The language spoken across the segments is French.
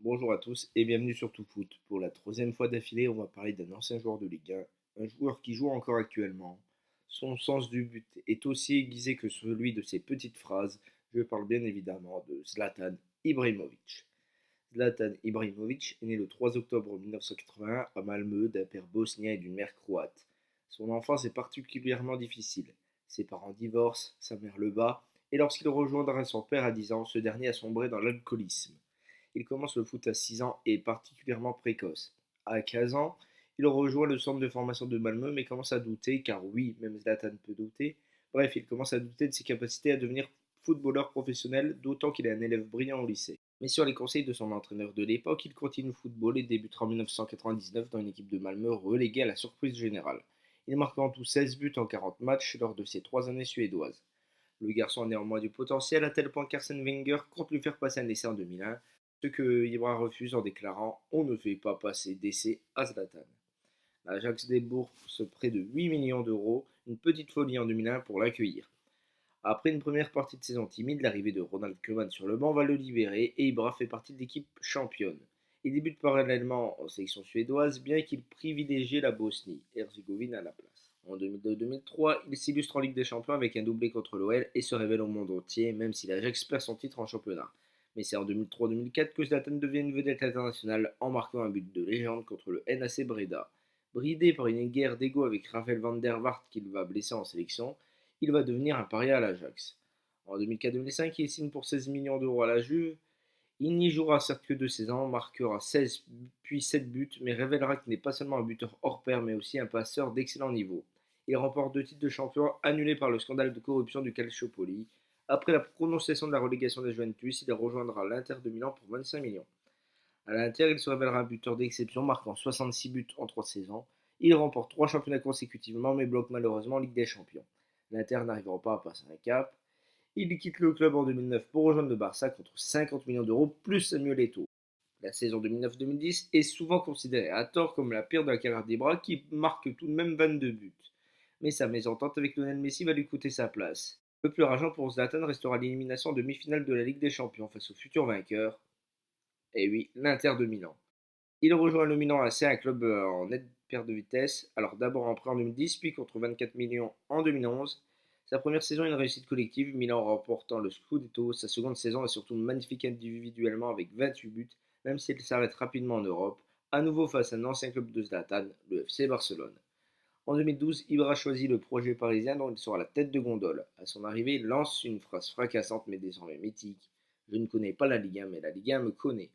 Bonjour à tous et bienvenue sur Tout Foot. Pour la troisième fois d'affilée, on va parler d'un ancien joueur de Ligue 1, un joueur qui joue encore actuellement. Son sens du but est aussi aiguisé que celui de ses petites phrases. Je parle bien évidemment de Zlatan Ibrahimovic. Zlatan Ibrahimovic est né le 3 octobre 1981 à Malmö d'un père bosnien et d'une mère croate. Son enfance est particulièrement difficile. Ses parents divorcent, sa mère le bat, et lorsqu'il rejoindra son père à 10 ans, ce dernier a sombré dans l'alcoolisme. Il commence le foot à 6 ans et est particulièrement précoce. À 15 ans, il rejoint le centre de formation de Malmö mais commence à douter, car oui, même Zlatan peut douter. Bref, il commence à douter de ses capacités à devenir footballeur professionnel, d'autant qu'il est un élève brillant au lycée. Mais sur les conseils de son entraîneur de l'époque, il continue le football et débutera en 1999 dans une équipe de Malmö reléguée à la surprise générale. Il marque en tout 16 buts en 40 matchs lors de ses 3 années suédoises. Le garçon a néanmoins du potentiel à tel point qu'Arsène Wenger compte lui faire passer un essai en 2001, ce que Ibra refuse en déclarant « On ne fait pas passer d'essai à Zlatan ». L'Ajax débourse près de 8 millions d'euros, une petite folie en 2001 pour l'accueillir. Après une première partie de saison timide, l'arrivée de Ronald Koeman sur le banc va le libérer et Ibra fait partie de l'équipe championne. Il débute parallèlement en sélection suédoise, bien qu'il privilégie la Bosnie-Herzégovine à la place. En 2002-2003, il s'illustre en Ligue des Champions avec un doublé contre l'OL et se révèle au monde entier, même si l'Ajax perd son titre en championnat. Mais c'est en 2003-2004 que Zlatan devient une vedette internationale en marquant un but de légende contre le NAC Breda. Bridé par une guerre d'ego avec Raphaël van der Vaart qu'il va blesser en sélection, il va devenir un paria à l'Ajax. En 2004-2005, il signe pour 16 millions d'euros à la Juve. Il n'y jouera certes que 2 saisons, marquera 16 puis 7 buts, mais révélera qu'il n'est pas seulement un buteur hors pair, mais aussi un passeur d'excellent niveau. Il remporte 2 titres de champion annulés par le scandale de corruption du Calciopoli. Après la prononciation de la relégation de la Juventus, il rejoindra l'Inter de Milan pour 25 millions. À l'Inter, il se révélera un buteur d'exception, marquant 66 buts en 3 saisons. Il remporte 3 championnats consécutivement, mais bloque malheureusement en Ligue des Champions. L'Inter n'arrivera pas à passer un cap. Il quitte le club en 2009 pour rejoindre le Barça contre 50 millions d'euros plus Samuel Eto'o. La saison 2009-2010 est souvent considérée à tort comme la pire de la carrière d'Ibra qui marque tout de même 22 buts. Mais sa mésentente avec Lionel Messi va lui coûter sa place. Le plus rageant pour Zlatan restera l'élimination en demi-finale de la Ligue des Champions face au futur vainqueur, et oui, l'Inter de Milan. Il rejoint le Milan AC, un club en nette perte de vitesse, alors d'abord en prêt en 2010, puis contre 24 millions en 2011. Sa première saison est une réussite collective, Milan remportant le Scudetto. Sa seconde saison est surtout magnifique individuellement avec 28 buts, même si elle s'arrête rapidement en Europe, à nouveau face à un ancien club de Zlatan, le FC Barcelone. En 2012, Ibra choisit le projet parisien dont il sera la tête de gondole. À son arrivée, il lance une phrase fracassante mais désormais mythique. Je ne connais pas la Ligue 1, mais la Ligue 1 me connaît.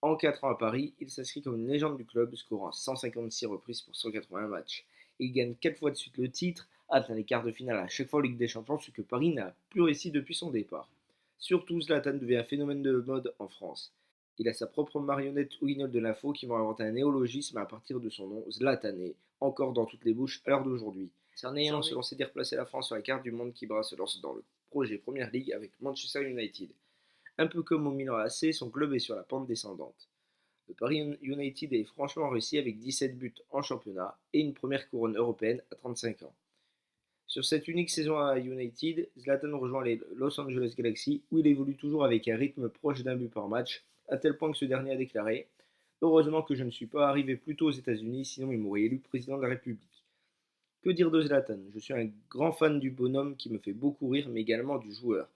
En 4 ans à Paris, il s'inscrit comme une légende du club, scorant 156 reprises pour 180 matchs. Il gagne 4 fois de suite le titre, atteint les quarts de finale à chaque fois en Ligue des Champions, ce que Paris n'a plus réussi depuis son départ. Surtout, Zlatan devient un phénomène de mode en France. Il a sa propre marionnette ou guignol de l'info qui va inventer un néologisme à partir de son nom, Zlatané, encore dans toutes les bouches à l'heure d'aujourd'hui. C'est en ayant selon s'est replacer la France sur la carte du monde qu'Ibra se lance dans le projet Première Ligue avec Manchester United. Un peu comme au Milan AC, son club est sur la pente descendante. Le Paris United est franchement réussi avec 17 buts en championnat et une première couronne européenne à 35 ans. Sur cette unique saison à United, Zlatan rejoint les Los Angeles Galaxy où il évolue toujours avec un rythme proche d'un but par match, à tel point que ce dernier a déclaré « Heureusement que je ne suis pas arrivé plus tôt aux États-Unis, sinon il m'aurait élu président de la République ». Que dire de Zlatan? Je suis un grand fan du bonhomme qui me fait beaucoup rire, mais également du joueur.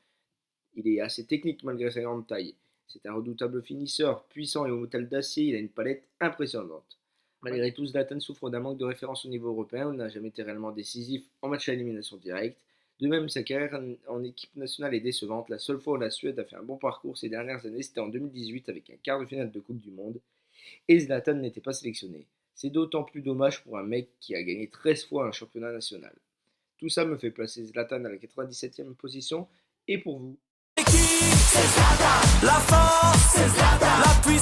Il est assez technique malgré sa grande taille. C'est un redoutable finisseur, puissant et au métal d'acier, il a une palette impressionnante. Malgré tout, Zlatan souffre d'un manque de référence au niveau européen, il n'a jamais été réellement décisif en match à élimination directe. De même, sa carrière en équipe nationale est décevante. La seule fois où la Suède a fait un bon parcours ces dernières années, c'était en 2018 avec un quart de finale de Coupe du Monde. Et Zlatan n'était pas sélectionné. C'est d'autant plus dommage pour un mec qui a gagné 13 fois un championnat national. Tout ça me fait placer Zlatan à la 97e position. Et pour vous? C'est Zlatan, la force, c'est Zlatan, la puissance.